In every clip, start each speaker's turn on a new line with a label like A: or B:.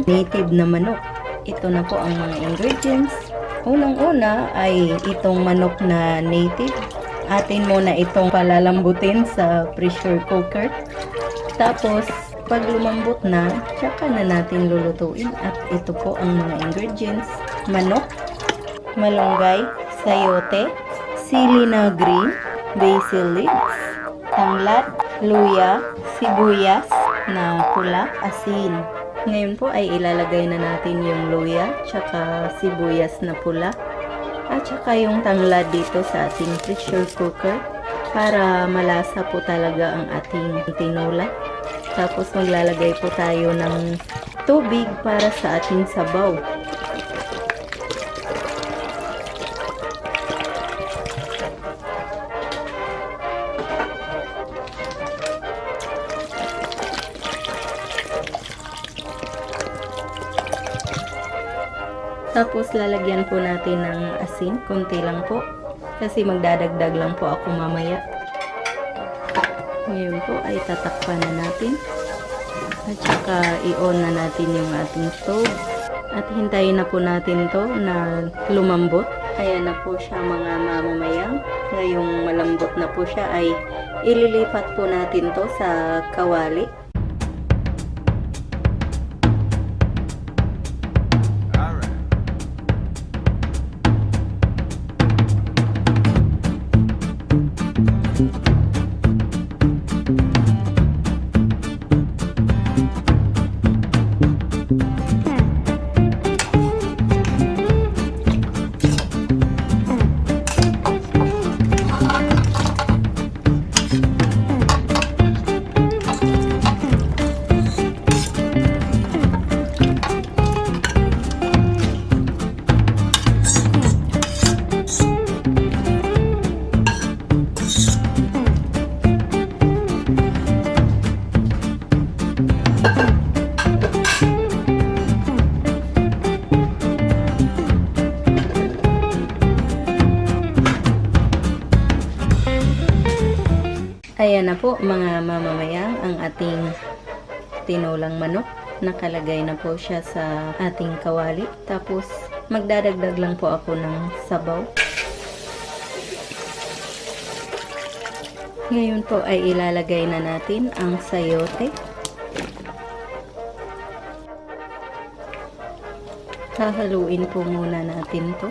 A: native na manok. Ito na po ang mga ingredients. Unang-una ay itong manok na native. Atin muna itong palalambutin sa pressure cooker. Tapos, pag lumambot na, tsaka na natin lulutuin. At ito po ang mga ingredients. Manok, malunggay, sayote, sili na green, basil leaves, tanglad, luya, sibuyas na pula, asin. Ngayon po ay ilalagay na natin yung luya, tsaka sibuyas na pula, at tsaka yung tanglad dito sa ating pressure cooker para malasa po talaga ang ating tinola. Tapos maglalagay po tayo ng tubig para sa ating sabaw. Tapos lalagyan po natin ng asin, konti lang po. Kasi magdadagdag lang po ako mamaya. Ngayon po ay tatakpan na natin. At saka i-on na natin yung ating stove. At hintayin na po natin to na lumambot. Ayan na po siya mga mamamayang. Ngayong malambot na po siya ay ililipat po natin to sa kawali. Ayan na po mga mamamayang ang ating tinolang manok. Nakalagay na po siya sa ating kawali. Tapos magdadagdag lang po ako ng sabaw. Ngayon po ay ilalagay na natin ang sayote. Hahaluin po muna natin to.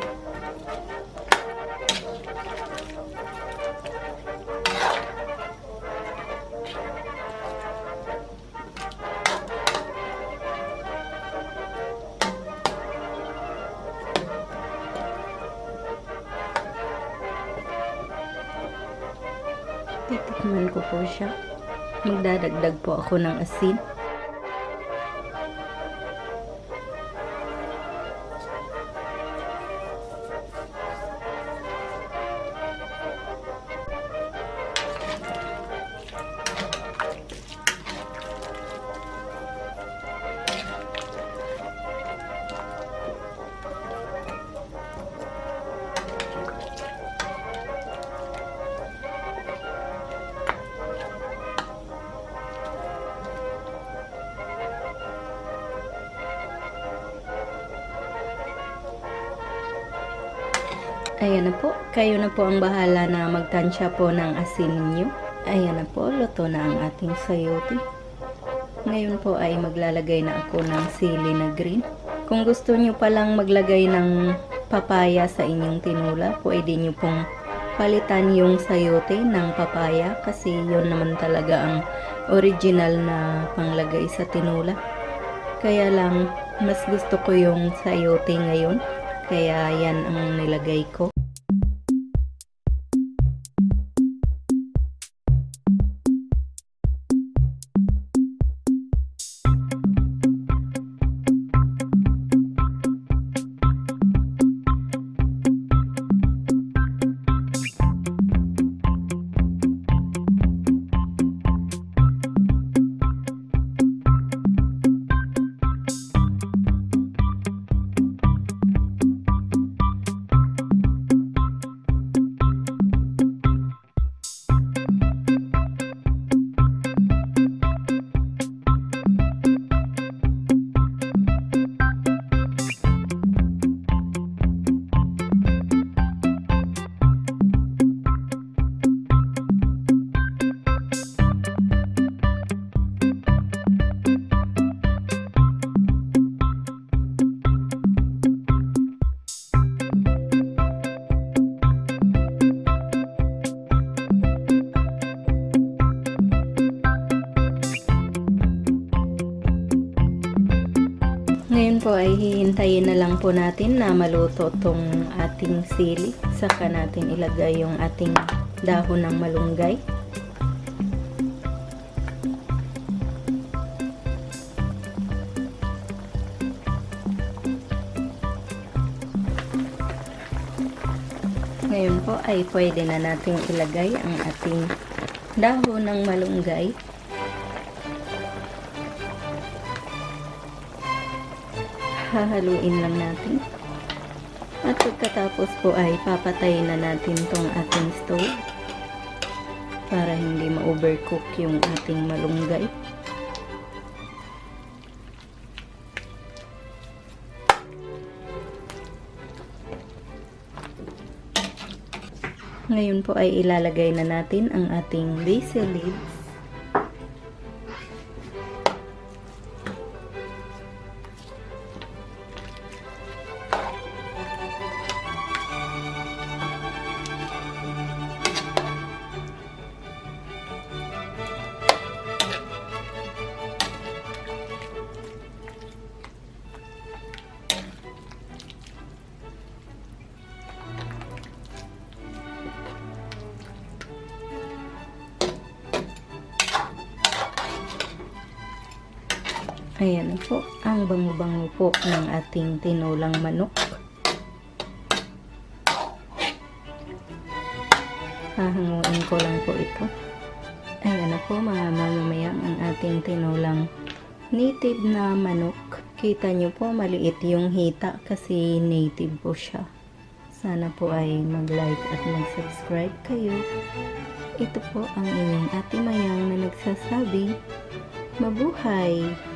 A: Titikman ko po siya. Magdadagdag po ako ng asin. Ayan na po, kayo na po ang bahala na magtansya po ng asin ninyo. Ayan na po, luto na ang ating sayote. Ngayon po ay maglalagay na ako ng sili na green. Kung gusto nyo palang maglagay ng papaya sa inyong tinola, pwede nyo pong palitan yung sayote ng papaya kasi yun naman talaga ang original na panglagay sa tinola. Kaya lang, mas gusto ko yung sayote ngayon. Kaya yan ang nilagay ko. Ngayon po ay hihintayin na lang po natin na maluto tong ating sili. Saka natin ilagay yung ating dahon ng malunggay. Ngayon po ay pwede na nating ilagay ang ating dahon ng malunggay. Hahaluin lang natin. At pagkatapos po ay papatayin na natin tong ating stove para hindi ma-overcook yung ating malunggay. Ngayon po ay ilalagay na natin ang ating basil leaves. Ayan na po, ang bango-bango po ng ating tinulang manok. Hahanguin ko lang po ito. Ayan na po mga mamamayan ang ating tinulang native na manok. Kita nyo po maliit yung hita kasi native po siya. Sana po ay mag-like at mag-subscribe kayo. Ito po ang inyong Ate Mayang na nagsasabi, mabuhay!